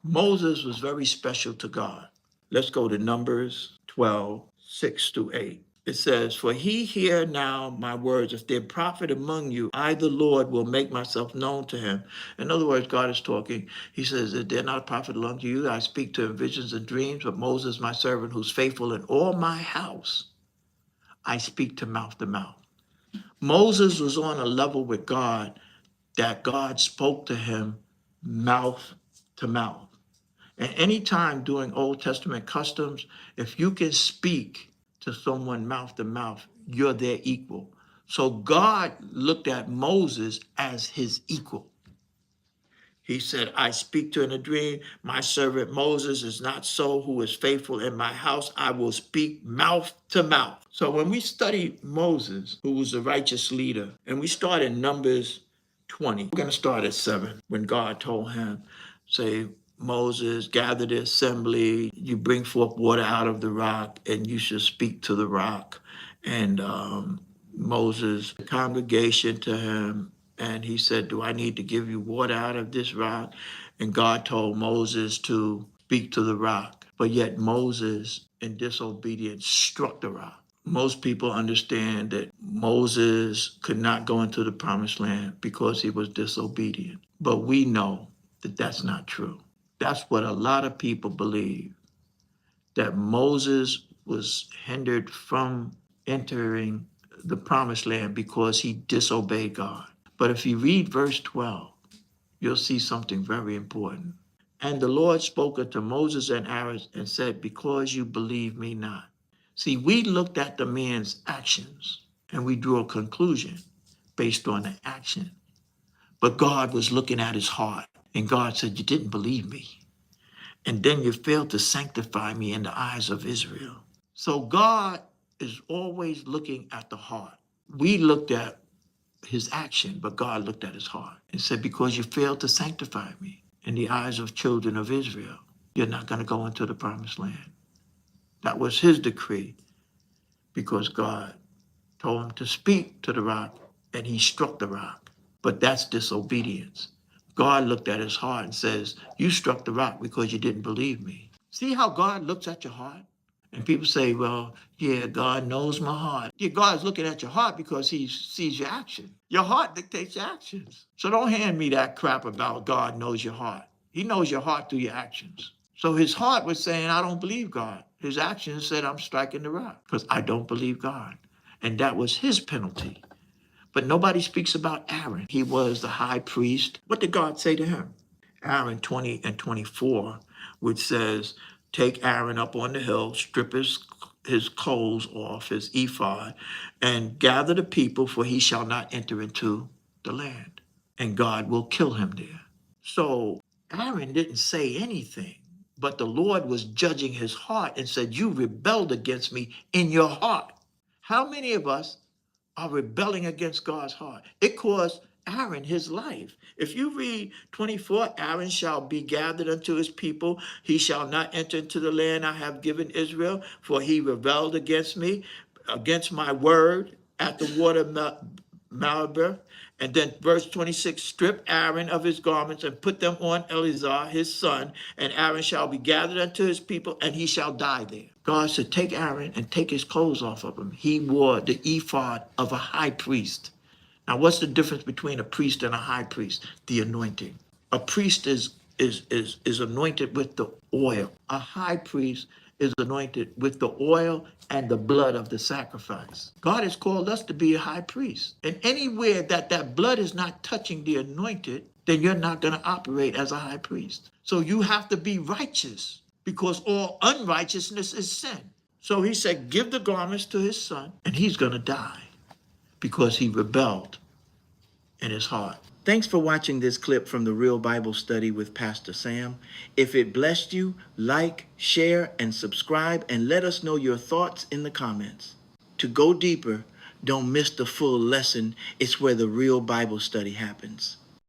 Moses was very special to God. Let's go to Numbers 12, 6-8. It says, "For he hear now my words. If there prophet among you, I, the Lord, will make myself known to him." In other words, God is talking. He says, "Is there not a prophet among you? I speak to him visions and dreams, but Moses, my servant, who's faithful in all my house, I speak to mouth to mouth." Moses was on a level with God that God spoke to him mouth to mouth. And anytime during Old Testament customs, if you can speak to someone mouth to mouth, you're their equal. So God looked at Moses as his equal. He said, "I speak to in a dream. My servant Moses is not so, who is faithful in my house. I will speak mouth to mouth." So when we study Moses, who was a righteous leader, and we start in Numbers 20, we're going to start at 7, when God told him, say, "Moses, gather the assembly, you bring forth water out of the rock, and you should speak to the rock." And Moses, the congregation to him, and he said, "Do I need to give you water out of this rock?" And God told Moses to speak to the rock. But yet Moses, in disobedience, struck the rock. Most people understand that Moses could not go into the promised land because he was disobedient. But we know that that's not true. That's what a lot of people believe, that Moses was hindered from entering the promised land because he disobeyed God. But if you read verse 12, you'll see something very important. "And the Lord spoke unto Moses and Aaron and said, Because you believe me not." See, we looked at the man's actions and we drew a conclusion based on the action. But God was looking at his heart, and God said, "You didn't believe me. And then you failed to sanctify me in the eyes of Israel." So God is always looking at the heart. We looked at his action, but God looked at his heart and said, "Because you failed to sanctify me in the eyes of children of Israel, you're not going to go into the promised land." That was his decree, because God told him to speak to the rock, and he struck the rock. But that's disobedience. God looked at his heart and says, "You struck the rock because you didn't believe me." See how God looks at your heart? And people say, "Well, yeah, God knows my heart." Yeah, God's looking at your heart because he sees your action. Your heart dictates your actions. So don't hand me that crap about God knows your heart. He knows your heart through your actions. So his heart was saying, "I don't believe God." His actions said, "I'm striking the rock because I don't believe God." And that was his penalty. But nobody speaks about Aaron. He was the high priest. What did God say to him? Aaron 20 and 24, which says, "Take Aaron up on the hill, strip his clothes off, his ephod, and gather the people, for he shall not enter into the land, and God will kill him there." So Aaron didn't say anything, but the Lord was judging his heart and said, "You rebelled against me in your heart." How many of us are rebelling against God's heart? It cost Aaron his life. If you read 24, "Aaron shall be gathered unto his people. He shall not enter into the land I have given Israel, for he rebelled against me, against my word at the water Meribah." And then verse 26, "Strip Aaron of his garments and put them on Eleazar his son, and Aaron shall be gathered unto his people, and he shall die there." God said, "Take Aaron and take his clothes off of him." He wore the ephod of a high priest. Now, what's the difference between a priest and a high priest? The anointing. A priest is anointed with the oil. A high priest is anointed with the oil and the blood of the sacrifice. God has called us to be a high priest. And anywhere that blood is not touching the anointed, then you're not going to operate as a high priest. So you have to be righteous, because all unrighteousness is sin. So he said, give the garments to his son, and he's going to die because he rebelled in his heart. Thanks for watching this clip from the Real Bible Study with Pastor Sam. If it blessed you, like, share, and subscribe, and let us know your thoughts in the comments. To go deeper, don't miss the full lesson. It's where the real Bible study happens.